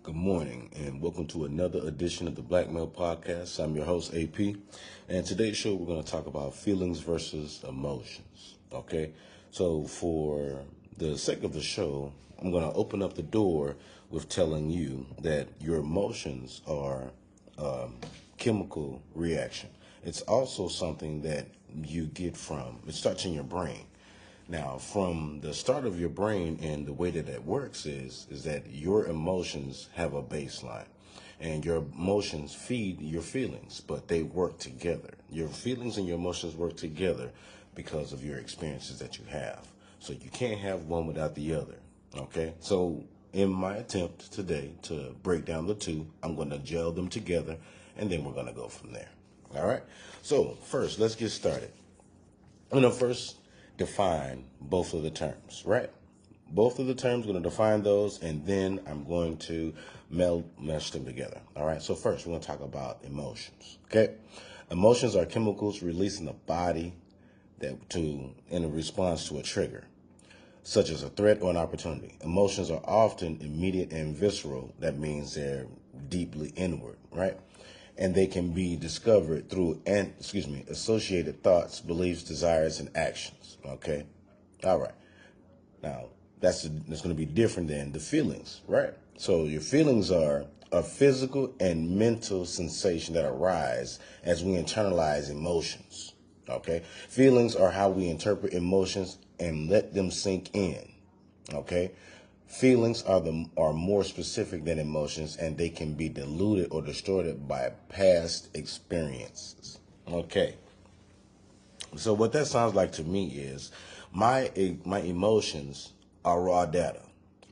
Good morning, and welcome to another edition of the Black Male Podcast. I'm your host, AP, and today's show we're going to talk about feelings versus emotions. Okay, so for the sake of the show, I'm going to open up the door with telling you that your emotions are chemical reaction. It's also something that you get from, it starts in your brain. Now, from the start of your brain and the way that it works is that your emotions have a baseline, and your emotions feed your feelings, but they work together. Your feelings and your emotions work together because of your experiences that you have. So you can't have one without the other. Okay? So in my attempt today to break down the two, I'm going to gel them together, and then we're going to go from there. All right? So first, let's get started. I'm going to first define both of the terms, right? Both of the terms, I'm going to define those, and then I'm going to mesh them together. All right, so first, we're going to talk about emotions, okay? Emotions are chemicals released in the body in a response to a trigger, such as a threat or an opportunity. Emotions are often immediate and visceral. That means they're deeply inward, right? And they can be discovered through associated thoughts, beliefs, desires, and actions. Okay, all right. Now that's going to be different than the feelings, right? So your feelings are a physical and mental sensation that arise as we internalize emotions. Okay, feelings are how we interpret emotions and let them sink in. Okay, feelings are more specific than emotions, and they can be diluted or distorted by past experiences. Okay, so what that sounds like to me is my emotions are raw data,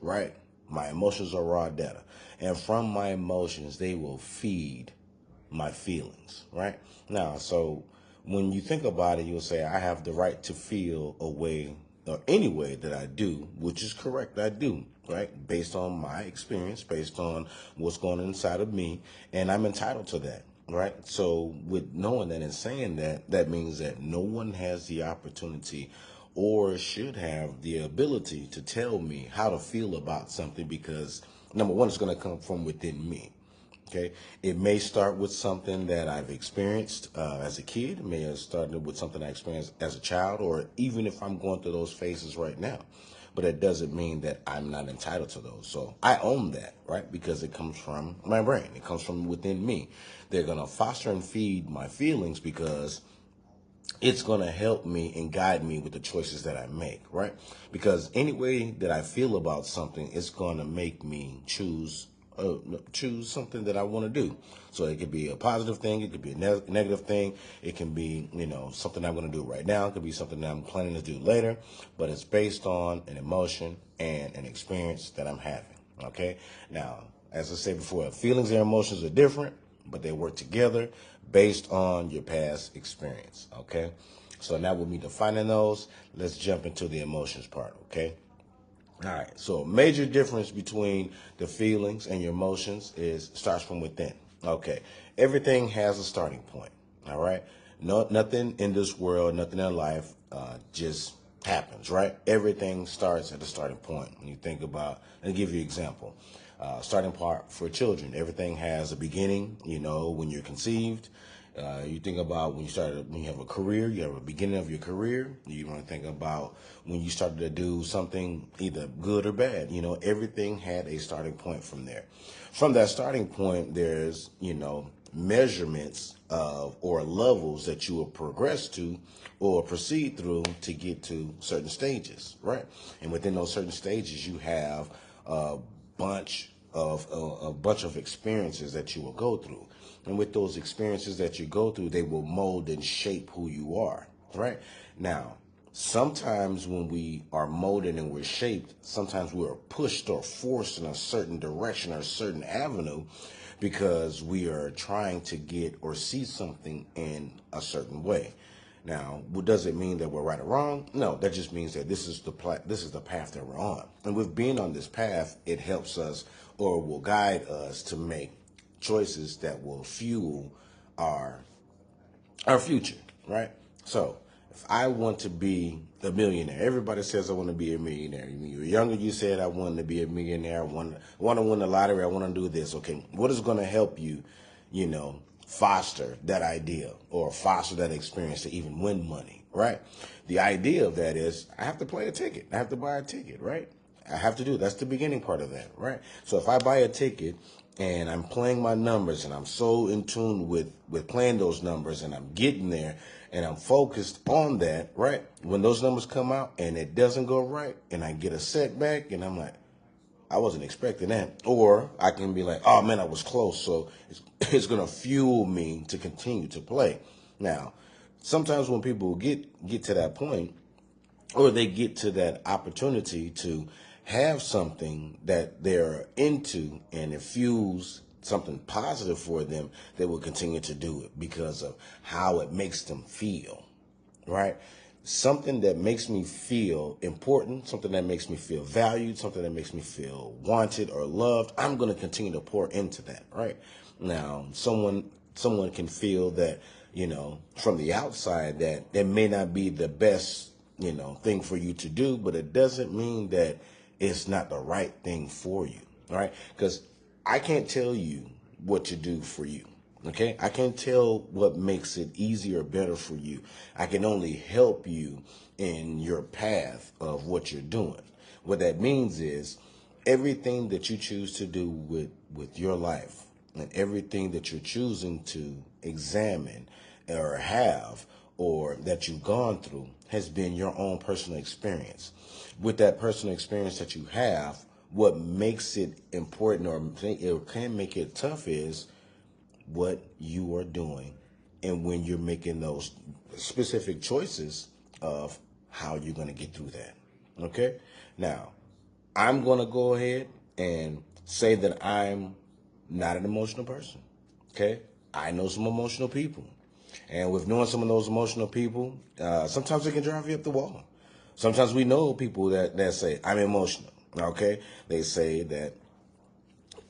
right? My emotions are raw data, and from my emotions they will feed my feelings, right? Now, so when you think about it, you'll say I have the right to feel a way or any way that I do, which is correct. I do, right? Based on my experience, based on what's going on inside of me, and I'm entitled to that. Right. So with knowing that and saying that, that means that no one has the opportunity or should have the ability to tell me how to feel about something, because number one, it's going to come from within me. Okay, it may start with something that I've experienced as a kid. It may have started with something I experienced as a child, or even if I'm going through those phases right now. But it doesn't mean that I'm not entitled to those. So I own that, right? Because it comes from my brain. It comes from within me. They're going to foster and feed my feelings because it's going to help me and guide me with the choices that I make, right? Because any way that I feel about something, it's going to make me choose something that I want to do. So it could be a positive thing, it could be a negative thing, it can be, something I'm going to do right now, it could be something that I'm planning to do later, but it's based on an emotion and an experience that I'm having, okay? Now, as I said before, feelings and emotions are different, but they work together based on your past experience, okay? So now with me defining those, let's jump into the emotions part, okay? All right, so a major difference between the feelings and your emotions starts from within. Okay, everything has a starting point. All right, no, nothing in this world, nothing in life, just happens. Right, everything starts at the starting point. When you think about, let me give you an example. Starting part for children, everything has a beginning. When you're conceived. You think about when you have a career, you have a beginning of your career. You want to think about when you started to do something either good or bad. Everything had a starting point from there. From that starting point, there's, measurements of or levels that you will progress to or proceed through to get to certain stages, right? And within those certain stages, you have a bunch of experiences that you will go through. And with those experiences that you go through, they will mold and shape who you are, right? Now, sometimes when we are molded and we're shaped, sometimes we are pushed or forced in a certain direction or a certain avenue because we are trying to get or see something in a certain way. Now, what does it mean that we're right or wrong? No, that just means that this is the path that we're on. And with being on this path, it helps us or will guide us to make choices that will fuel our future, right? So if I want to be a millionaire, everybody says I want to be a millionaire. When you were younger, you said I wanted to be a millionaire. I want to win the lottery. I want to do this. Okay, what is going to help you, foster that idea or foster that experience to even win money, right? The idea of that is I have to play a ticket. I have to buy a ticket, right? I have to do it. That's the beginning part of that, right? So if I buy a ticket and I'm playing my numbers and I'm so in tune with playing those numbers and I'm getting there and I'm focused on that, right? When those numbers come out and it doesn't go right and I get a setback and I'm like, I wasn't expecting that. Or I can be like, oh man, I was close. So it's going to fuel me to continue to play. Now, sometimes when people get to that point, or they get to that opportunity to have something that they're into and it fuels something positive for them, they will continue to do it because of how it makes them feel, right? Something that makes me feel important, something that makes me feel valued, something that makes me feel wanted or loved, I'm going to continue to pour into that, right? Now, someone can feel that, from the outside that may not be the best, thing for you to do, but it doesn't mean that it's not the right thing for you, right? Because I can't tell you what to do for you. Okay, I can't tell what makes it easier or better for you. I can only help you in your path of what you're doing. What that means is everything that you choose to do with your life and everything that you're choosing to examine or have or that you've gone through has been your own personal experience. With that personal experience that you have, what makes it important or it can make it tough is what you are doing and when you're making those specific choices of how you're going to get through that. Okay? Now, I'm going to go ahead and say that I'm not an emotional person. Okay? I know some emotional people. And with knowing some of those emotional people, sometimes it can drive you up the wall. Sometimes we know people that say, I'm emotional. Okay? They say that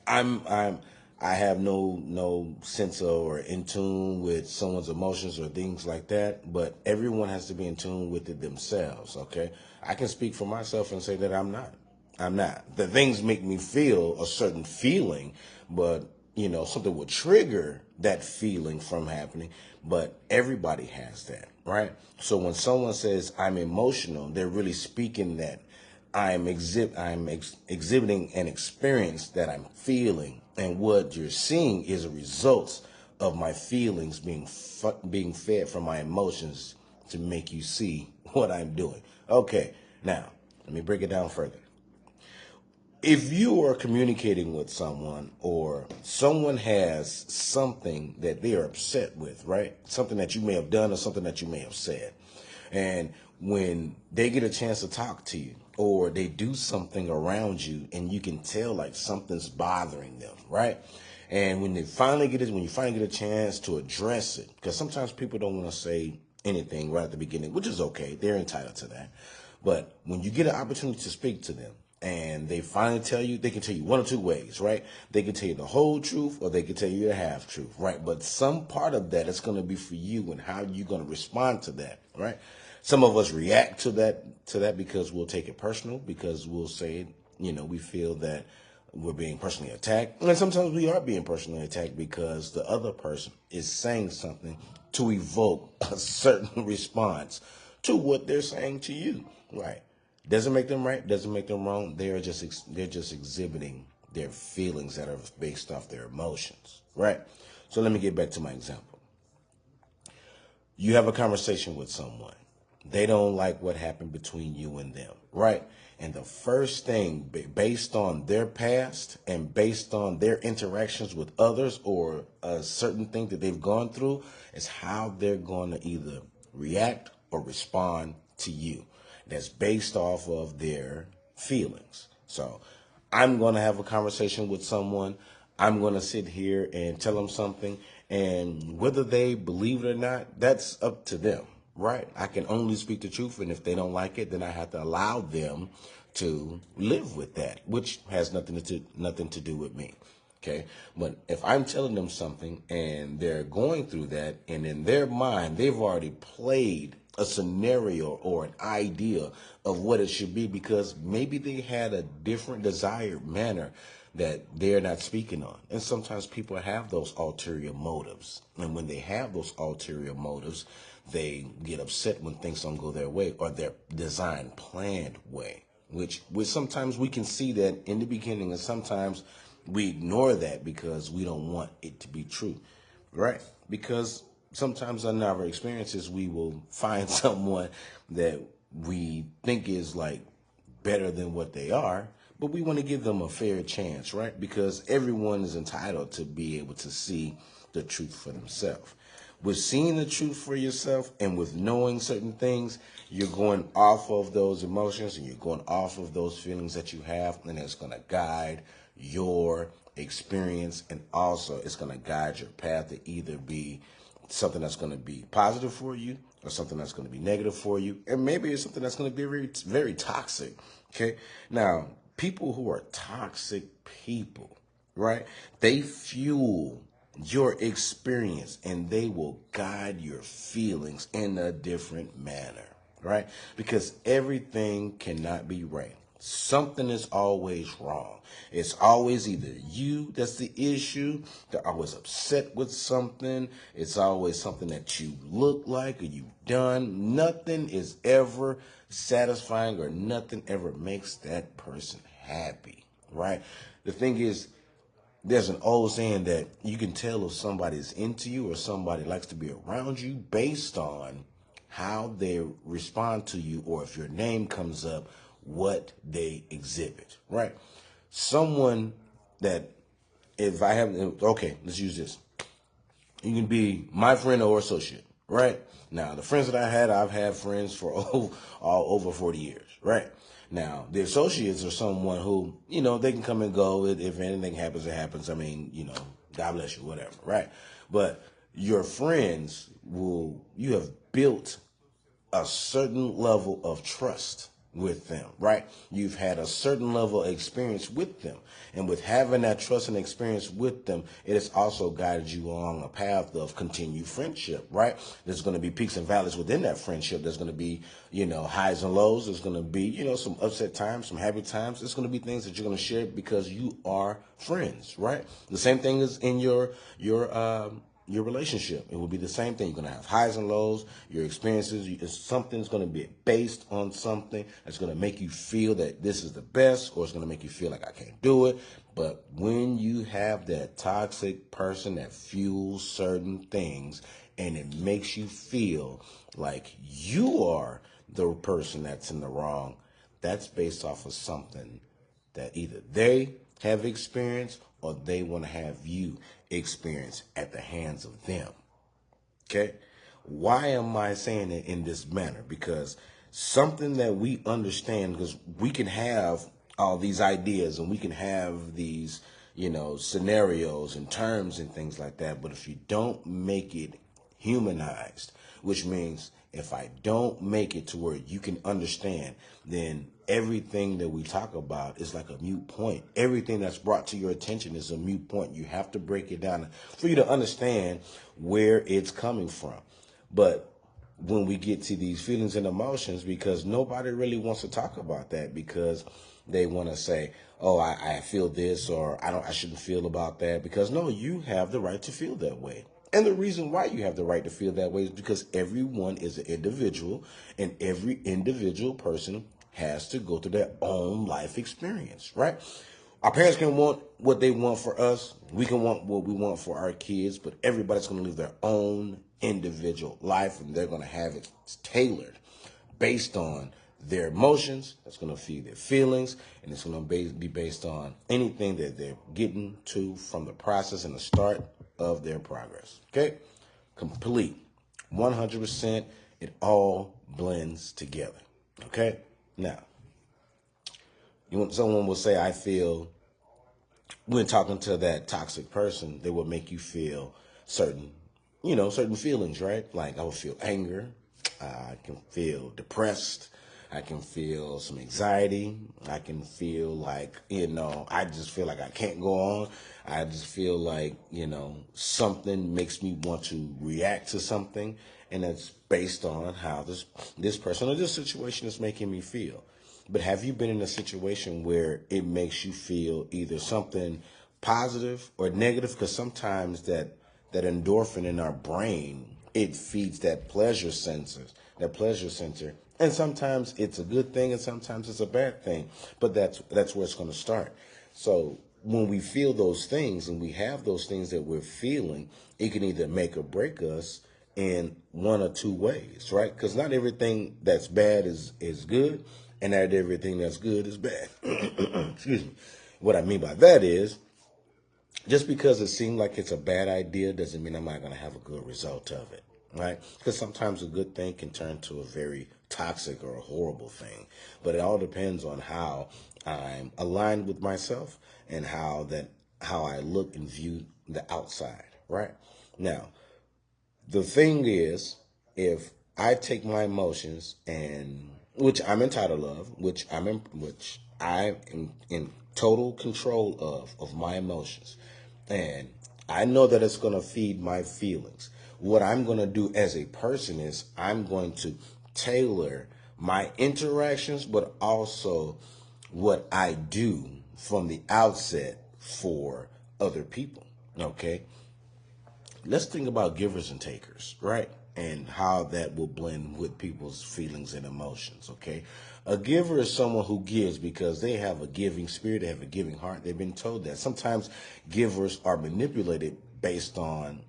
I have no sense of or in tune with someone's emotions or things like that, but everyone has to be in tune with it themselves, okay? I can speak for myself and say that I'm not. I'm not. The things make me feel a certain feeling, but something will trigger that feeling from happening, but everybody has that, right? So when someone says I'm emotional, they're really speaking that I'm exhibiting an experience that I'm feeling, and what you're seeing is a result of my feelings being fed from my emotions to make you see what I'm doing. Okay, now let me break it down further. If you are communicating with someone or someone has something that they are upset with, right? Something that you may have done or something that you may have said. And when they get a chance to talk to you or they do something around you and you can tell like something's bothering them, right? And when you finally get a chance to address it, because sometimes people don't want to say anything right at the beginning, which is okay. They're entitled to that. But when you get an opportunity to speak to them and they finally tell you, they can tell you one or two ways, right? They can tell you the whole truth or they can tell you the half truth, right? But some part of that is going to be for you and how you're going to respond to that, right? Some of us react to that because we'll take it personal, because we'll say, we feel that we're being personally attacked. And sometimes we are being personally attacked because the other person is saying something to evoke a certain response to what they're saying to you, right? Doesn't make them right, doesn't make them wrong. They're just exhibiting their feelings that are based off their emotions, right? So let me get back to my example. You have a conversation with someone. They don't like what happened between you and them, right? And the first thing, based on their past and based on their interactions with others or a certain thing that they've gone through, is how they're going to either react or respond to you. That's based off of their feelings. So I'm going to have a conversation with someone. I'm going to sit here and tell them something. And whether they believe it or not, that's up to them, right? I can only speak the truth. And if they don't like it, then I have to allow them to live with that, which has nothing to do with me. Okay. But if I'm telling them something and they're going through that, and in their mind, they've already played a scenario or an idea of what it should be, because maybe they had a different desired manner that they're not speaking on. And sometimes people have those ulterior motives. And when they have those ulterior motives, they get upset when things don't go their way or their designed, planned way, which sometimes we can see that in the beginning, and sometimes we ignore that because we don't want it to be true, right? Because sometimes in our experiences, we will find someone that we think is like better than what they are, but we want to give them a fair chance, right? Because everyone is entitled to be able to see the truth for themselves. With seeing the truth for yourself and with knowing certain things, you're going off of those emotions and you're going off of those feelings that you have, and it's going to guide your experience, and also it's going to guide your path to either be something that's going to be positive for you or something that's going to be negative for you, and maybe it's something that's going to be very, very toxic. Okay, now people who are toxic people, right, they fuel your experience and they will guide your feelings in a different manner, right? Because everything cannot be right. Something is always wrong. It's always either you that's the issue, they're always upset with something, it's always something that you look like or you've done. Nothing is ever satisfying or nothing ever makes that person happy, right? The thing is, there's an old saying that you can tell if somebody's into you or somebody likes to be around you based on how they respond to you, or if your name comes up, what they exhibit, right? Someone that, if I have, okay, let's use this. You can be my friend or associate, right? Now, the friends that I've had friends for all over 40 years, right? Now, the associates are someone who, they can come and go. If anything happens, it happens. I mean, God bless you, whatever, right? But your friends you have built a certain level of trust with them, right? You've had a certain level of experience with them. And with having that trust and experience with them, it has also guided you along a path of continued friendship, right? There's going to be peaks and valleys within that friendship. There's going to be, highs and lows. There's going to be, some upset times, some happy times. There's going to be things that you're going to share because you are friends, right? The same thing is in your relationship. It will be the same thing. You're going to have highs and lows, your experiences. Something's going to be based on something that's going to make you feel that this is the best, or it's going to make you feel like I can't do it. But when you have that toxic person that fuels certain things and it makes you feel like you are the person that's in the wrong, that's based off of something that either they have experienced or they want to have you experience at the hands of them. Okay? Why am I saying it in this manner? Because something that we understand, because we can have all these ideas and we can have these, scenarios and terms and things like that. But if you don't make it humanized, which means if I don't make it to where you can understand, then everything that we talk about is like a mute point. Everything that's brought to your attention is a mute point. You have to break it down for you to understand where it's coming from. But when we get to these feelings and emotions, because nobody really wants to talk about that, because they want to say, oh, I feel this, or I shouldn't feel about that, because no, you have the right to feel that way. And the reason why you have the right to feel that way is because everyone is an individual, and every individual person has to go through their own life experience, right? Our parents can want what they want for us. We can want what we want for our kids, but everybody's going to live their own individual life, and they're going to have it tailored based on their emotions. That's going to feed their feelings, and it's going to be based on anything that they're getting to from the process and the start of their progress. Okay? Complete. 100%. It all blends together. Okay? Now, someone will say, I feel, when talking to that toxic person, they will make you feel certain feelings, right? Like I will feel anger. I can feel depressed. I can feel some anxiety. I can feel like, I just feel like I can't go on. I just feel like, something makes me want to react to something. And it's based on how this person or this situation is making me feel. But have you been in a situation where it makes you feel either something positive or negative? Because sometimes that endorphin in our brain, it feeds that pleasure center. And sometimes it's a good thing and sometimes it's a bad thing. But that's where it's going to start. So when we feel those things and we have those things that we're feeling, it can either make or break us in one or two ways, right? Because not everything that's bad is good, and not everything that's good is bad. Excuse me. What I mean by that is, just because it seems like it's a bad idea doesn't mean I'm not going to have a good result of it, right? Because sometimes a good thing can turn to a very toxic or a horrible thing. But it all depends on how I'm aligned with myself and how I look and view the outside, right? Now, the thing is, if I take my emotions and which I'm entitled of, which I am in total control of my emotions, and I know that it's going to feed my feelings. What I'm going to do as a person is I'm going to tailor my interactions, but also what I do from the outset for other people. Okay, let's think about givers and takers, right? And how that will blend with people's feelings and emotions, okay? A giver is someone who gives because they have a giving spirit, they have a giving heart. They've been told that. Sometimes givers are manipulated based on,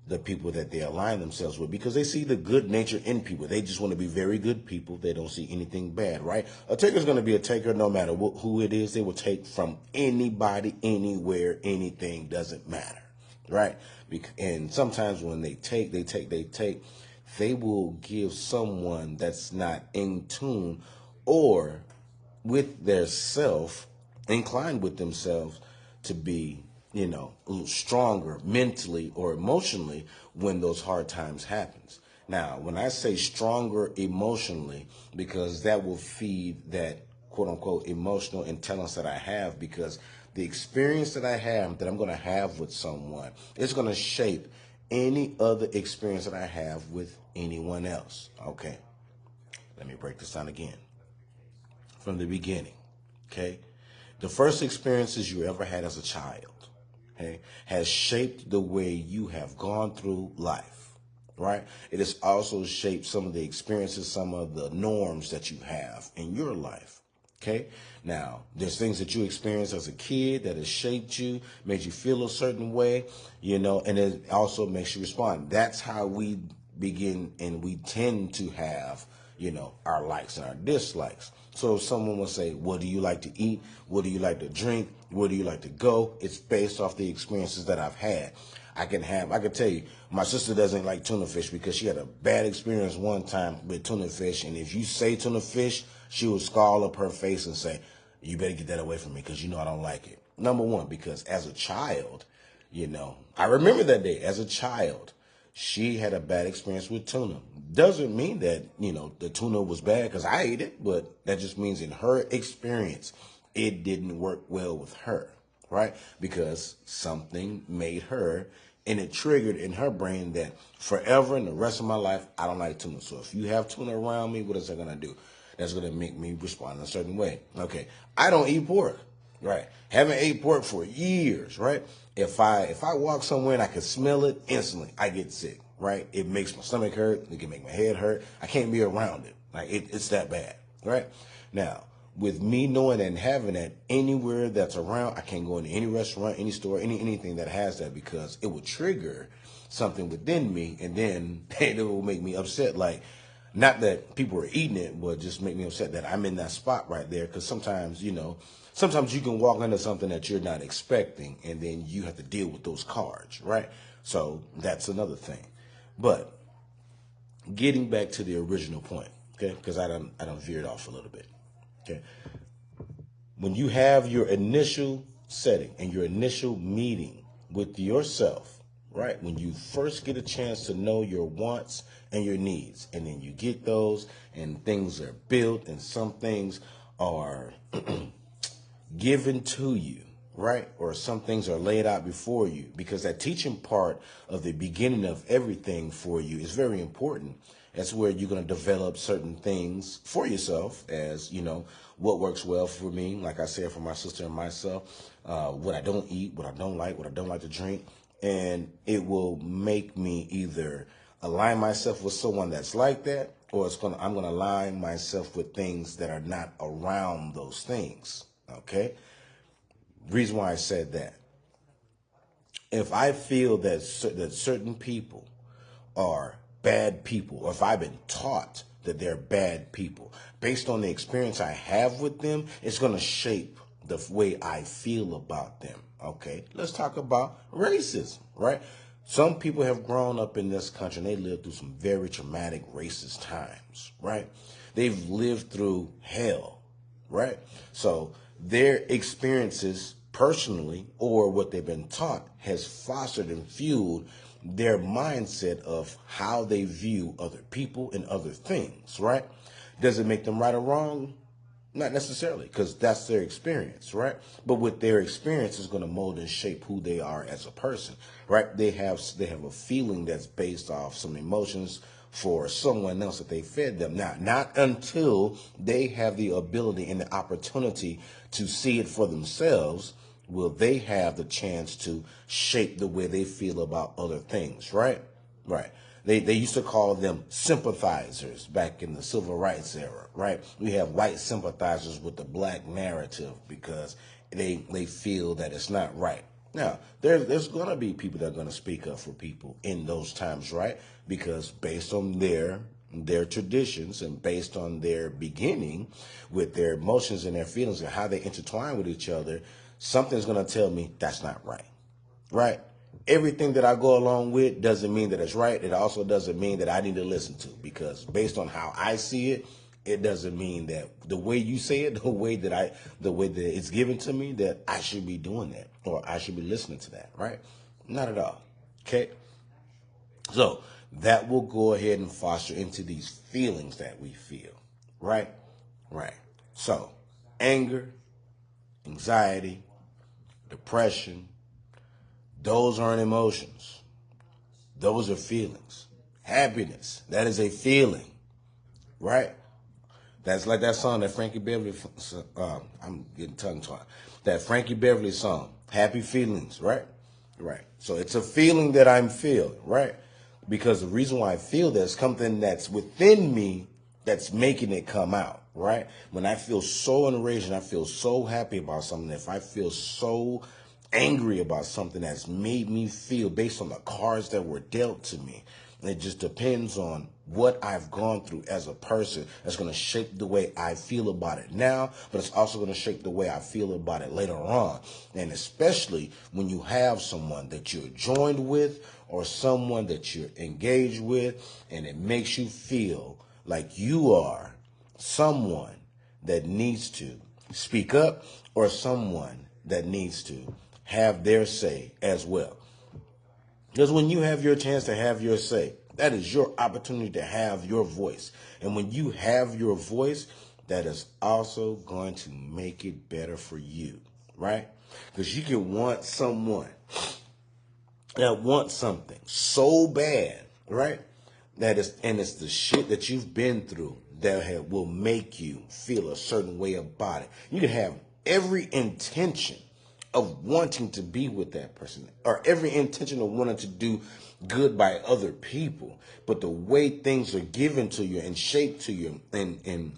the people that they align themselves with because they see the good nature in people. They just want to be very good people. They don't see anything bad, right? A taker is going to be a taker no matter who it is. They will take from anybody, anywhere, anything, doesn't matter, right? And sometimes when they take, they will give someone that's not in tune or with their self, inclined with themselves to be, a little stronger mentally or emotionally when those hard times happens. Now, when I say stronger emotionally, because that will feed that quote unquote emotional intelligence that I have, because the experience that I have, that I'm going to have with someone, is going to shape any other experience that I have with anyone else. Okay, let me break this down again from the beginning. Okay, the first experiences you ever had as a child, okay, has shaped the way you have gone through life, right? It has also shaped some of the experiences, some of the norms that you have in your life. Okay. Now, there's things that you experienced as a kid that has shaped you, made you feel a certain way, and it also makes you respond. That's how we begin, and we tend to have, our likes and our dislikes. So if someone will say, what do you like to eat? What do you like to drink? Where do you like to go? It's based off the experiences that I've had. I can tell you, my sister doesn't like tuna fish because she had a bad experience one time with tuna fish. And if you say tuna fish, she will scowl up her face and say, you better get that away from me because I don't like it. Number one, because as a child, I remember that day as a child, she had a bad experience with tuna. Doesn't mean that, the tuna was bad because I ate it, but that just means in her experience, it didn't work well with her, right? Because something made her, and it triggered in her brain that forever in the rest of my life, I don't like tuna. So if you have tuna around me, what is that going to do? That's going to make me respond in a certain way. Okay, I don't eat pork, right? Haven't ate pork for years, right? If I walk somewhere and I can smell it instantly, I get sick, right? It makes my stomach hurt. It can make my head hurt. I can't be around it. Like it's that bad, right? Now, with me knowing and having that anywhere that's around, I can't go into any restaurant, any store, anything that has that because it will trigger something within me, and then it will make me upset. Like, not that people are eating it, but just make me upset that I'm in that spot right there. Because sometimes, sometimes you can walk into something that you're not expecting, and then you have to deal with those cards, right? So that's another thing. But getting back to the original point, okay, because I don't veered off a little bit. Okay. When you have your initial setting and your initial meeting with yourself, right? When you first get a chance to know your wants and your needs, and then you get those and things are built and some things are given to you, right? Or some things are laid out before you, because that teaching part of the beginning of everything for you is very important. That's where you're going to develop certain things for yourself, as you know, what works well for me, like I said, for my sister and myself, what I don't eat, what I don't like, what I don't like to drink. And it will make me either align myself with someone that's like that, or I'm going to align myself with things that are not around those things. Okay. Reason why I said that, if I feel that certain people are bad people, or if I've been taught that they're bad people, based on the experience I have with them, it's going to shape the way I feel about them. Okay, let's talk about racism, right? Some people have grown up in this country and they lived through some very traumatic racist times, right? They've lived through hell, right? So their experiences personally, or what they've been taught, has fostered and fueled their mindset of how they view other people and other things, right? Does it make them right or wrong? Not necessarily, because that's their experience, right? But with their experience is going to mold and shape who they are as a person, right? They have a feeling that's based off some emotions for someone else that they fed them. Now, not until they have the ability and the opportunity to see it for themselves will they have the chance to shape the way they feel about other things, right? Right. They used to call them sympathizers back in the civil rights era, right? We have white sympathizers with the black narrative because they feel that it's not right. Now, there's going to be people that are going to speak up for people in those times, right? Because based on their traditions and based on their beginning with their emotions and their feelings and how they intertwine with each other, something's going to tell me that's not right, right? Everything that I go along with doesn't mean that it's right. It also doesn't mean that I need to listen to, because based on how I see it, it doesn't mean that the way you say it, the way that it's given to me, that I should be doing that or I should be listening to that, right? Not at all. Okay. So that will go ahead and foster into these feelings that we feel, right? Right. So anger, anxiety, depression, those aren't emotions. Those are feelings. Happiness, that is a feeling, right? That's like that song that Frankie Beverly, I'm getting tongue-tied. That Frankie Beverly song, Happy Feelings, right? Right. So it's a feeling that I'm feeling, right? Because the reason why I feel that is something that's within me that's making it come out, right? When I feel so enraged and I feel so happy about something, if I feel so angry about something that's made me feel based on the cards that were dealt to me, it just depends on what I've gone through as a person. That's going to shape the way I feel about it now, but it's also going to shape the way I feel about it later on. And especially when you have someone that you're joined with or someone that you're engaged with, and it makes you feel like you are someone that needs to speak up or someone that needs to have their say as well. Because when you have your chance to have your say, that is your opportunity to have your voice. And when you have your voice, that is also going to make it better for you, right? Because you can want someone that wants something so bad, right? And it's the shit that you've been through that will make you feel a certain way about it. You can have every intention of wanting to be with that person, or every intention of wanting to do good by other people, but the way things are given to you and shaped to you and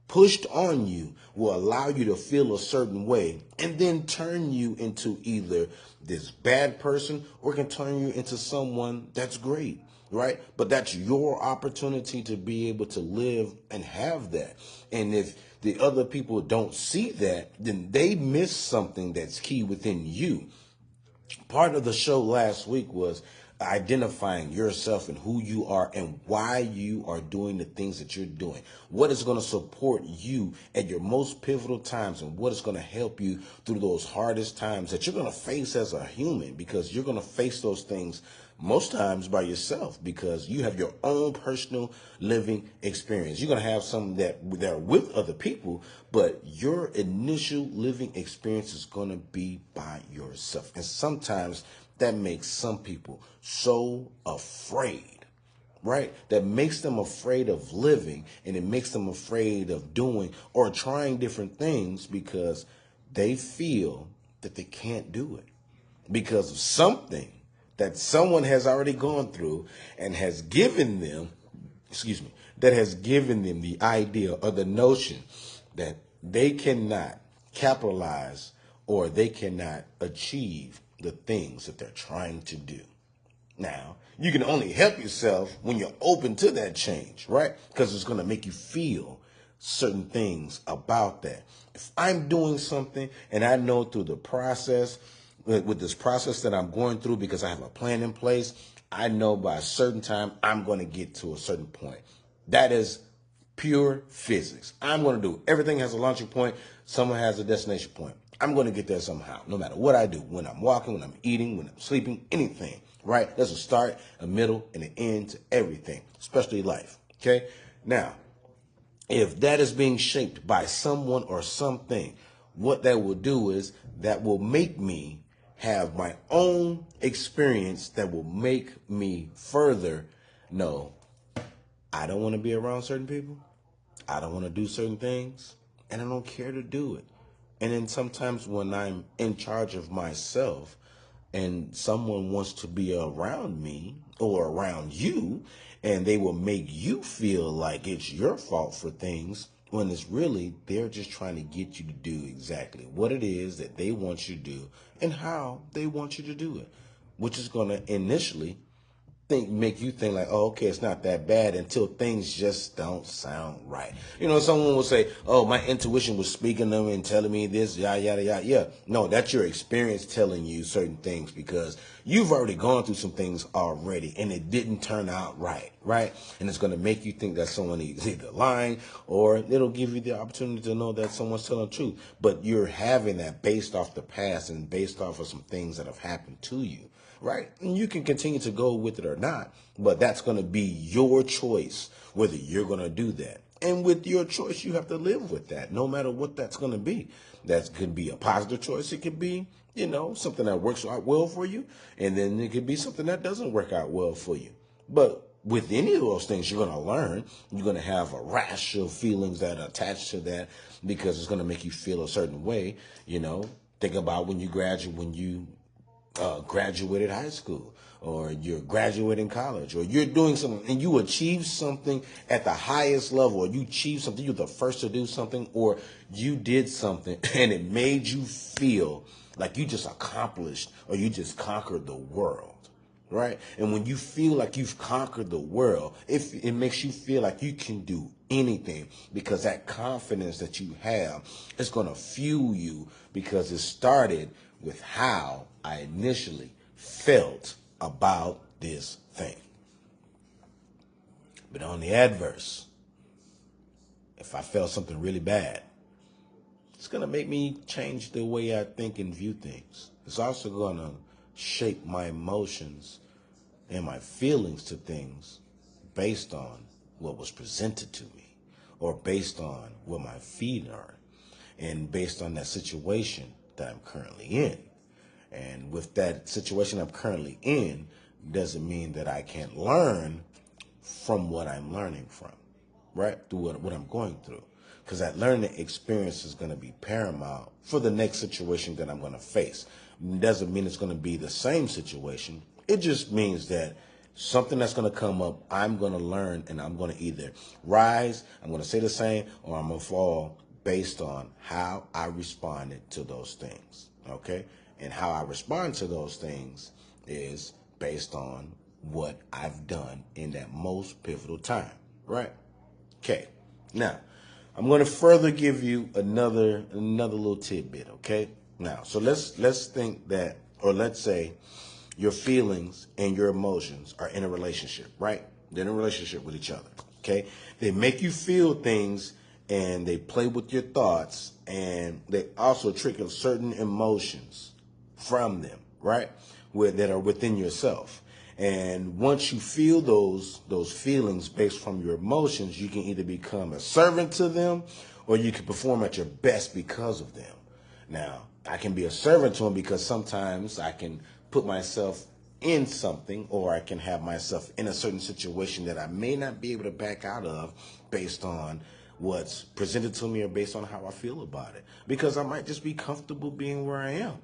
pushed on you will allow you to feel a certain way and then turn you into either this bad person or can turn you into someone that's great, right? But that's your opportunity to be able to live and have that. And if the other people don't see that, then they miss something that's key within you. Part of the show last week was identifying yourself and who you are and why you are doing the things that you're doing. What is going to support you at your most pivotal times, and what is going to help you through those hardest times that you're going to face as a human, because you're going to face those things most times by yourself, because you have your own personal living experience. You're going to have some that are with other people, but your initial living experience is going to be by yourself. And sometimes that makes some people so afraid, right? That makes them afraid of living, and it makes them afraid of doing or trying different things because they feel that they can't do it because of something that someone has already gone through and has given them, that has given them the idea or the notion that they cannot capitalize or they cannot achieve the things that they're trying to do. Now, you can only help yourself when you're open to that change, right? Because it's going to make you feel certain things about that. If I'm doing something and I know through the process, with this process that I'm going through, because I have a plan in place, I know by a certain time I'm going to get to a certain point. That is pure physics. I'm going to do everything has a launching point. Someone has a destination point. I'm going to get there somehow, no matter what I do, when I'm walking, when I'm eating, when I'm sleeping, anything, right? There's a start, a middle, and an end to everything, especially life, okay? Now, if that is being shaped by someone or something, what that will do is that will make me have my own experience that will make me further know I don't want to be around certain people. I don't want to do certain things, and I don't care to do it. And then sometimes when I'm in charge of myself and someone wants to be around me or around you, and they will make you feel like it's your fault for things, when it's really they're just trying to get you to do exactly what it is that they want you to do and how they want you to do it, which is going to initially make you think like, oh, okay, it's not that bad, until things just don't sound right. You know, someone will say, oh, my intuition was speaking to me and telling me this, yada, yada, yada. Yeah, no, that's your experience telling you certain things, because you've already gone through some things already and it didn't turn out right, right? And it's going to make you think that someone is either lying, or it'll give you the opportunity to know that someone's telling the truth. But you're having that based off the past and based off of some things that have happened to you. Right? And you can continue to go with it or not, but that's going to be your choice whether you're going to do that. And with your choice, you have to live with that, no matter what that's going to be. That could be a positive choice. It could be, something that works out well for you. And then it could be something that doesn't work out well for you. But with any of those things, you're going to learn. You're going to have a rash of feelings that are attached to that, because it's going to make you feel a certain way. Think about when you graduated high school, or you're graduating college, or you're doing something and you achieve something at the highest level, or you achieve something, you're the first to do something, or you did something and it made you feel like you just accomplished or you just conquered the world, right? And when you feel like you've conquered the world, it makes you feel like you can do anything, because that confidence that you have is going to fuel you, because it started with how I initially felt about this thing. But on the adverse, if I felt something really bad, it's going to make me change the way I think and view things. It's also going to shape my emotions and my feelings to things based on what was presented to me, or based on where my feet are, and based on that situation that I'm currently in. And with that situation I'm currently in, doesn't mean that I can't learn from what I'm learning from, right? Through what I'm going through. Because that learning experience is going to be paramount for the next situation that I'm going to face. It doesn't mean it's going to be the same situation. It just means that something that's going to come up, I'm going to learn, and I'm going to either rise, I'm going to say the same, or I'm going to fall based on how I responded to those things, okay? And how I respond to those things is based on what I've done in that most pivotal time, right? Okay. Now, I'm going to further give you another little tidbit, okay? Now, so let's think that, or let's say Your feelings and your emotions are in a relationship, right? They're in a relationship with each other, okay? They make you feel things and they play with your thoughts, and they also trigger certain emotions from them, right? That are within yourself. And once you feel those feelings based from your emotions, you can either become a servant to them or you can perform at your best because of them. Now, I can be a servant to them because sometimes I can put myself in something, or I can have myself in a certain situation that I may not be able to back out of based on what's presented to me or based on how I feel about it. Because I might just be comfortable being where I am.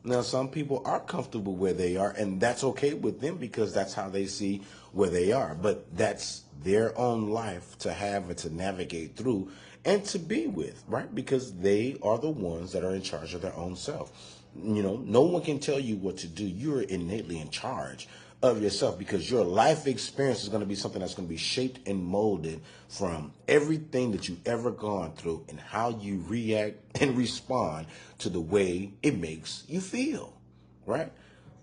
Now, some people are comfortable where they are, and that's okay with them because that's how they see where they are. But that's their own life to have and to navigate through and to be with, right? Because they are the ones that are in charge of their own self. You know, no one can tell you what to do. You're innately in charge of yourself because your life experience is going to be something that's going to be shaped and molded from everything that you've ever gone through and how you react and respond to the way it makes you feel, right?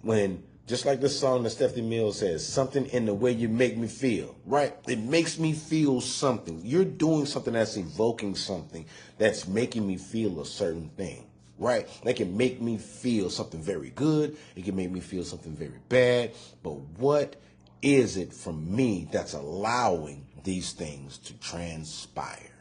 When, just like the song that Stephanie Mills says, something in the way you make me feel, right? It makes me feel something. You're doing something that's evoking something that's making me feel a certain thing. Right? That can make me feel something very good. It can make me feel something very bad. But what is it from me that's allowing these things to transpire?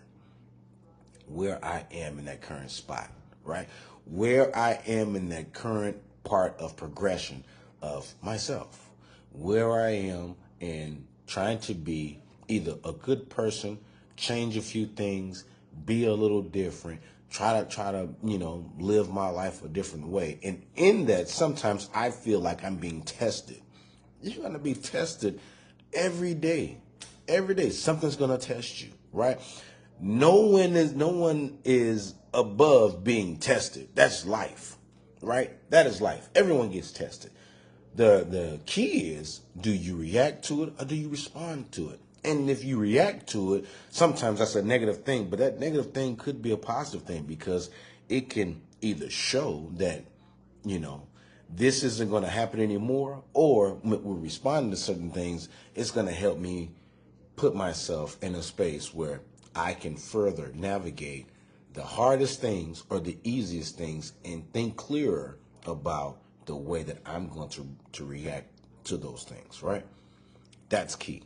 Where I am in that current spot, right? Where I am in that current part of progression of myself. Where I am in trying to be either a good person, change a few things, be a little different, try to live my life a different way. And in that, sometimes I feel like I'm being tested. You're going to be tested every day. Every day something's going to test you, right? No one is above being tested. That's life, right? That is life. Everyone gets tested. The key is, do you react to it or do you respond to it? And if you react to it, sometimes that's a negative thing, but that negative thing could be a positive thing because it can either show that, this isn't going to happen anymore, or when we're responding to certain things, it's going to help me put myself in a space where I can further navigate the hardest things or the easiest things and think clearer about the way that I'm going to react to those things, right? That's key.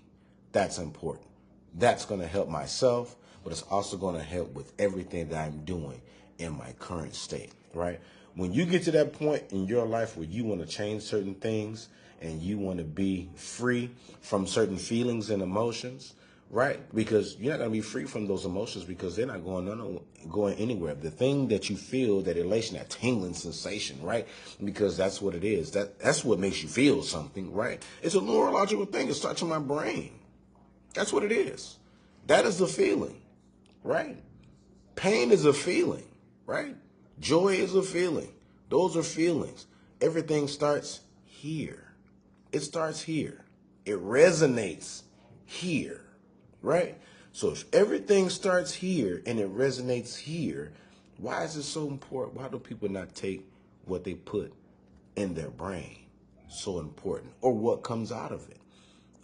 That's important. That's going to help myself, but it's also going to help with everything that I'm doing in my current state, right? When you get to that point in your life where you want to change certain things and you want to be free from certain feelings and emotions, right? Because you're not going to be free from those emotions because they're not going anywhere. The thing that you feel, that elation, that tingling sensation, right? Because that's what it is. That's what makes you feel something, right? It's a neurological thing. It starts in my brain. That's what it is. That is the feeling, right? Pain is a feeling, right? Joy is a feeling. Those are feelings. Everything starts here. It starts here. It resonates here, right? So if everything starts here and it resonates here, why is it so important? Why do people not take what they put in their brain so important, or what comes out of it,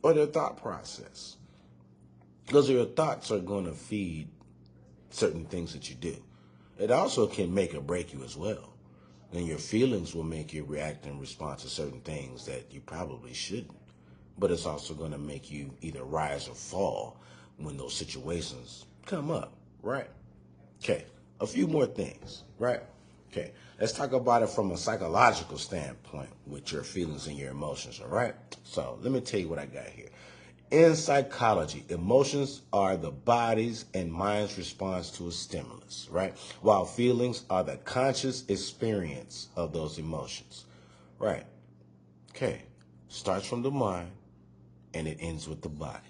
or their thought process? Because your thoughts are going to feed certain things that you do. It also can make or break you as well. And your feelings will make you react and respond to certain things that you probably shouldn't. But it's also going to make you either rise or fall when those situations come up, right? Okay, a few more things, right? Okay, let's talk about it from a psychological standpoint with your feelings and your emotions, all right? So let me tell you what I got here. In psychology, emotions are the body's and mind's response to a stimulus, right? While feelings are the conscious experience of those emotions, right? Okay, starts from the mind and it ends with the body.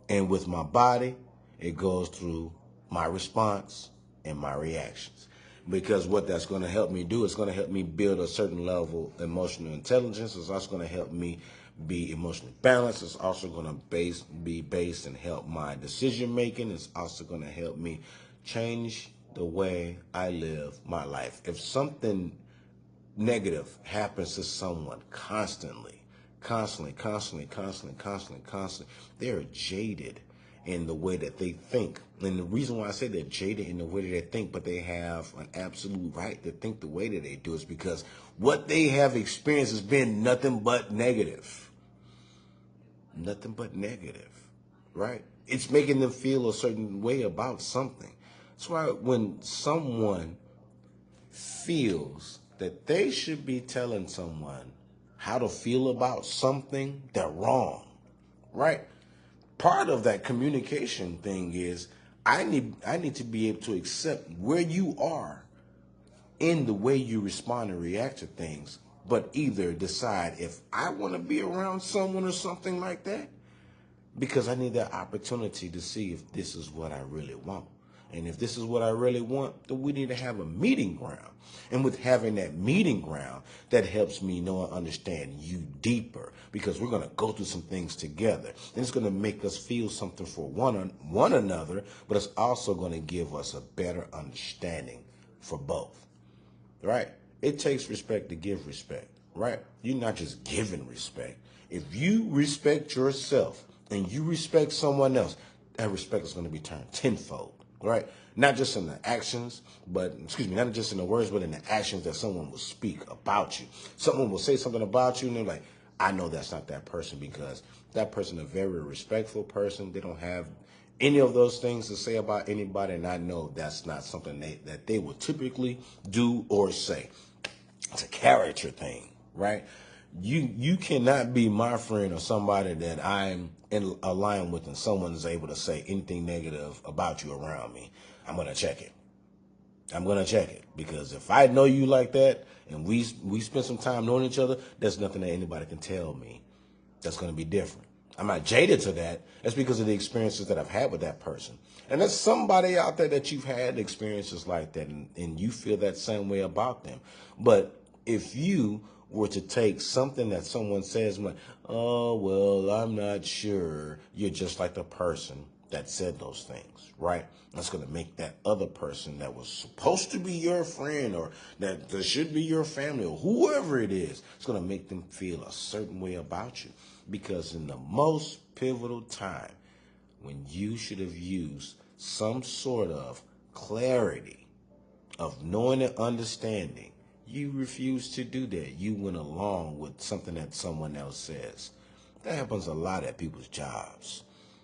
And with my body, it goes through my response and my reactions. Because what that's going to help me do is going to help me build a certain level of emotional intelligence. It's also going to help me be emotionally balanced. It's also going to be based and help my decision making. It's also going to help me change the way I live my life. If something negative happens to someone constantly, they're jaded in the way that they think. And the reason why I say they're jaded in the way that they think, but they have an absolute right to think the way that they do, is because what they have experienced has been nothing but negative. Nothing but negative, right? It's making them feel a certain way about something. That's why when someone feels that they should be telling someone how to feel about something, they're wrong, right? Part of that communication thing is I need to be able to accept where you are in the way you respond and react to things, but either decide if I want to be around someone or something like that, because I need that opportunity to see if this is what I really want. And if this is what I really want, then we need to have a meeting ground. And with having that meeting ground, that helps me know and understand you deeper, because we're going to go through some things together. And it's going to make us feel something for one another, but it's also going to give us a better understanding for both, right? It takes respect to give respect, right? You're not just giving respect. If you respect yourself and you respect someone else, that respect is going to be turned tenfold, right? Not just in the actions, not just in the words, but in the actions that someone will speak about you. Someone will say something about you, and they're like, I know that's not that person, because that person is a very respectful person. They don't have any of those things to say about anybody, and I know that's not something that they would typically do or say. It's a character thing, right? You cannot be my friend or somebody that I'm in line with, and someone is able to say anything negative about you around me. I'm gonna check it. I'm gonna check it, because if I know you like that and we spend some time knowing each other, there's nothing that anybody can tell me that's gonna be different. I'm not jaded to that. That's because of the experiences that I've had with that person. And there's somebody out there that you've had experiences like that, and you feel that same way about them. But if you were to take something that someone says, like, oh, well, I'm not sure, you're just like the person that said those things, right? That's going to make that other person that was supposed to be your friend, or that should be your family, or whoever it is, it's going to make them feel a certain way about you. Because in the most pivotal time, when you should have used some sort of clarity of knowing and understanding, you refuse to do that. You went along with something that someone else says. That happens a lot at people's jobs.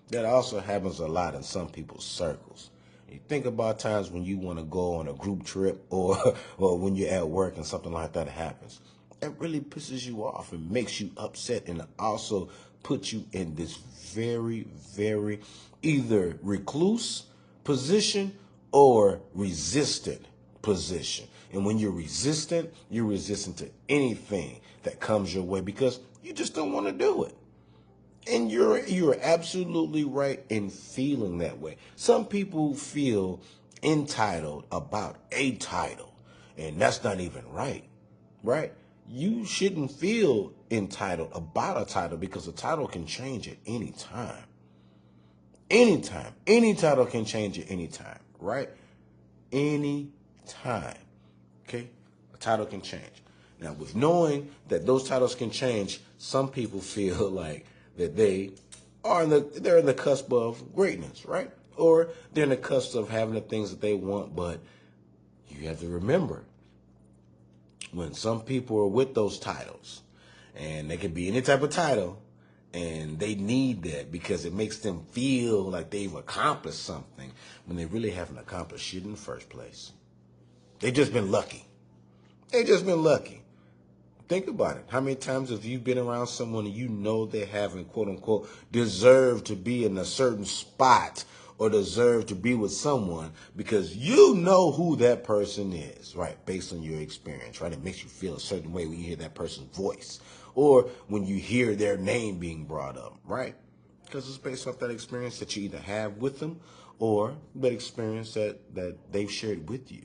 That also happens a lot in some people's circles. You think about times when you want to go on a group trip, or or when you're at work and something like that happens. It really pisses you off and makes you upset, and also puts you in this very, very either recluse position or resistant position. And when you're resistant to anything that comes your way, because you just don't want to do it. And you're absolutely right in feeling that way. Some people feel entitled about a title, and that's not even right, right? You shouldn't feel entitled about a title, because a title can change at any time. Anytime. Any title can change at any time, right? Any time. Okay? A title can change. Now, with knowing that those titles can change, some people feel like that they're in the cusp of greatness, right? Or they're in the cusp of having the things that they want. But you have to remember, when some people are with those titles, and they can be any type of title, and they need that because it makes them feel like they've accomplished something, when they really haven't accomplished shit in the first place. They've just been lucky. They've just been lucky. Think about it. How many times have you been around someone and you know they haven't, quote unquote, deserved to be in a certain spot, or deserve to be with someone, because you know who that person is, right? Based on your experience, right? It makes you feel a certain way when you hear that person's voice, or when you hear their name being brought up, right? Because it's based off that experience that you either have with them, or that experience that they've shared with you.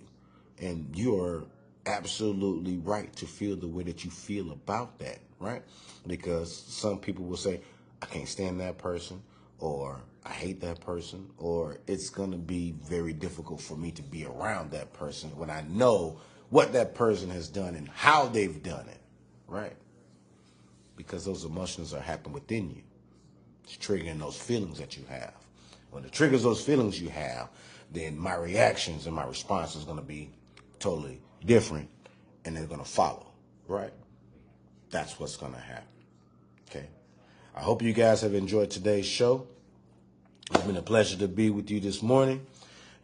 And you're absolutely right to feel the way that you feel about that, right? Because some people will say, I can't stand that person, or I hate that person, or it's going to be very difficult for me to be around that person, when I know what that person has done and how they've done it, right? Because those emotions are happening within you. It's triggering those feelings that you have. When it triggers those feelings you have, then my reactions and my response is going to be totally different, and they're going to follow, right? That's what's going to happen, okay? I hope you guys have enjoyed today's show. It's been a pleasure to be with you this morning.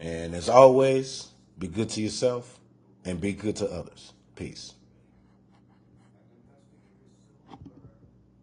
And as always, be good to yourself and be good to others. Peace.